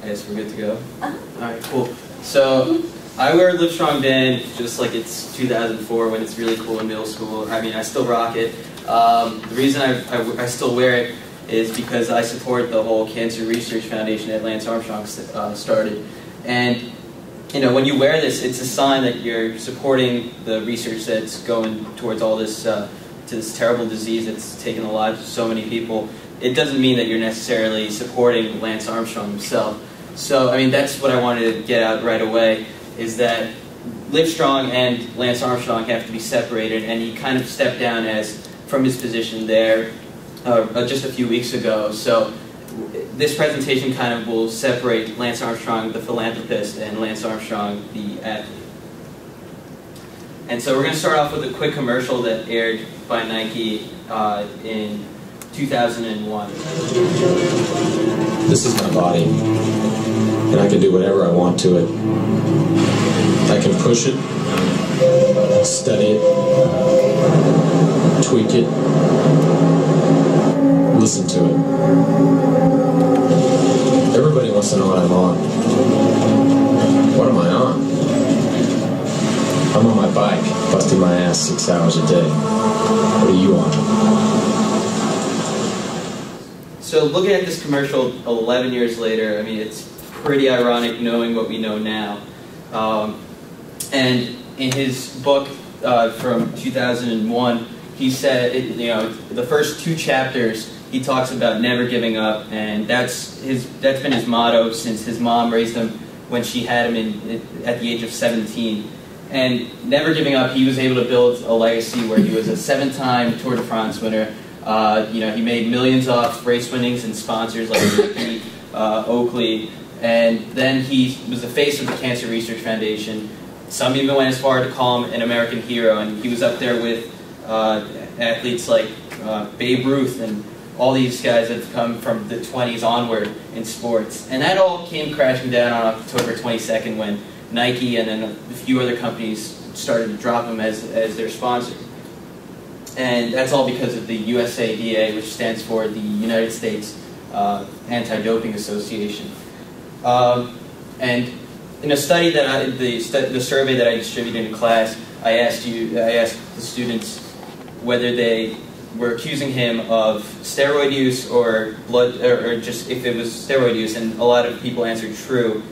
I guess we're good to go. Alright, cool. So, I wear a Livestrong band just like it's 2004 when it's really cool in middle school. I mean, I still rock it. The reason I still wear it is because I support the whole Cancer Research Foundation that Lance Armstrong started. And, you know, when you wear this, it's a sign that you're supporting the research that's going towards all this, to this terrible disease that's taken the lives of so many people. It doesn't mean that you're necessarily supporting Lance Armstrong himself. So, I mean, that's what I wanted to get out right away, is that Livestrong and Lance Armstrong have to be separated, and he kind of stepped down from his position there just a few weeks ago. So this presentation kind of will separate Lance Armstrong, the philanthropist, and Lance Armstrong, the athlete. And so we're going to start off with a quick commercial that aired by Nike in 2001. This is my body, and I can do whatever I want to it. I can push it, study it, tweak it, listen to it. Everybody wants to know what I'm on. What am I on? I'm on my bike, busting my ass 6 hours a day. What are you on? So looking at this commercial 11 years later, I mean, it's pretty ironic knowing what we know now. And in his book from 2001, he said, you know, the first 2 chapters, he talks about never giving up, and that's been his motto since his mom raised him when she had him at the age of 17. And never giving up, he was able to build a legacy where he was a 7-time Tour de France winner. You know, he made millions off race winnings and sponsors like Nike, Oakley, and then he was the face of the Cancer Research Foundation. Some even went as far to call him an American hero, and he was up there with athletes like Babe Ruth and all these guys that have come from the 20s onward in sports. And that all came crashing down on October 22nd when Nike and then a few other companies started to drop him as their sponsor. And that's all because of the USADA, which stands for the United States Anti-Doping Association. And in a study that the survey that I distributed in class, I asked the students whether they were accusing him of steroid use or just if it was steroid use, and a lot of people answered true.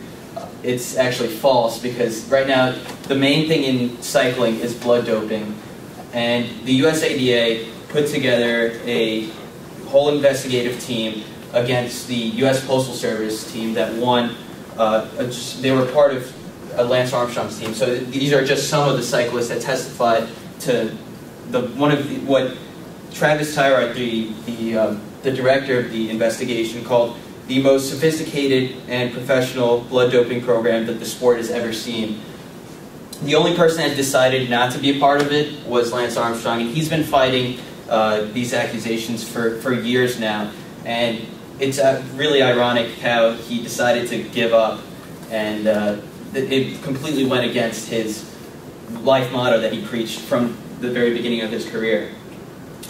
It's actually false, because right now the main thing in cycling is blood doping, and the USADA put together a whole investigative team against the U.S. Postal Service team that won. They were part of Lance Armstrong's team. So these are just some of the cyclists that testified to what Travis Tyrod, the director of the investigation, called the most sophisticated and professional blood doping program that the sport has ever seen. The only person that decided not to be a part of it was Lance Armstrong, and he's been fighting these accusations for years now. And it's really ironic how he decided to give up, and it completely went against his life motto that he preached from the very beginning of his career.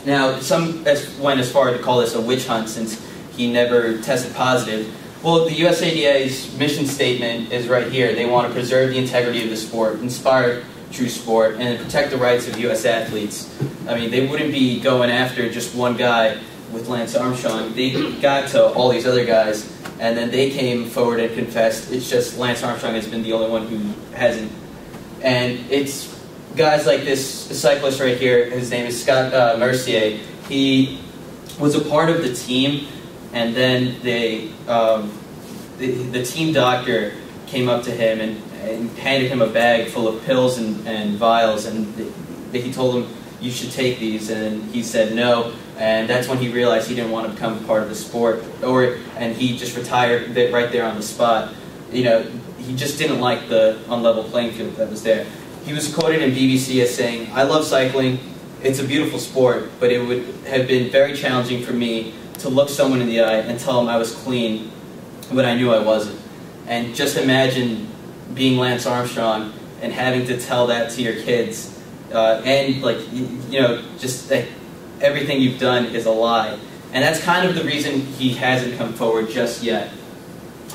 Now, some went as far to call this a witch hunt since he never tested positive. Well, the USADA's mission statement is right here. They want to preserve the integrity of the sport, inspire true sport, and protect the rights of U.S. athletes. I mean, they wouldn't be going after just one guy with Lance Armstrong. They got to all these other guys, and then they came forward and confessed. It's just Lance Armstrong has been the only one who hasn't. And it's guys like this cyclist right here. His name is Scott Mercier. He was a part of the team, and then the team doctor came up to him and handed him a bag full of pills and vials, and he told him, "You should take these," and he said no. And that's when he realized he didn't want to become a part of the sport, and he just retired right there on the spot. You know, he just didn't like the unlevel playing field that was there. He was quoted in BBC as saying, "I love cycling. It's a beautiful sport, but it would have been very challenging for me to look someone in the eye and tell them I was clean when I knew I wasn't." And just imagine being Lance Armstrong and having to tell that to your kids, and like, you know, just that everything you've done is a lie. And that's kind of the reason he hasn't come forward just yet.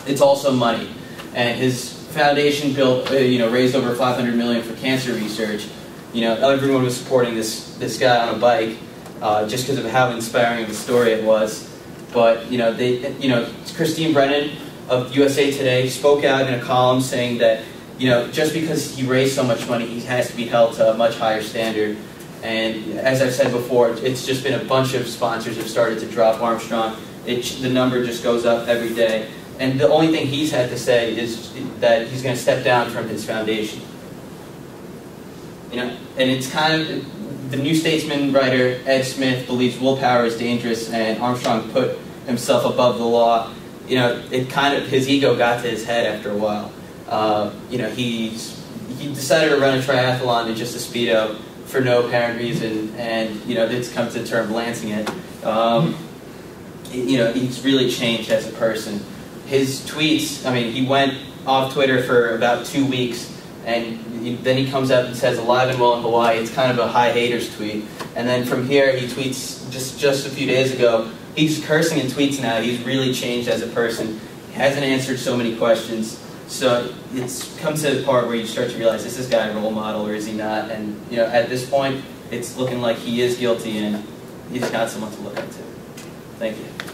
it's also money. And his foundation built, raised over $500 million for cancer research. Everyone was supporting this guy on a bike just because of how inspiring of a story it was. But Christine Brennan of USA Today spoke out in a column saying that just because he raised so much money, he has to be held to a much higher standard. And as I've said before, it's just been a bunch of sponsors have started to drop Armstrong. The number just goes up every day. And the only thing he's had to say is that he's going to step down from his foundation. And it's kind of, the New Statesman writer Ed Smith believes willpower is dangerous, and Armstrong put himself above the law. It kind of, his ego got to his head after a while. He decided to run a triathlon in just a Speedo for no apparent reason, and this comes to the term lancing it. He's really changed as a person. His tweets, he went off Twitter for about 2 weeks, and then he comes out and says, "Alive and well in Hawaii." It's kind of a high haters tweet. And then from here, he tweets just a few days ago. He's cursing in tweets now. He's really changed as a person. He hasn't answered so many questions. So it's come to the part where you start to realize, is this guy a role model or is he not? And at this point, it's looking like he is guilty and he's got someone to look up to. Thank you.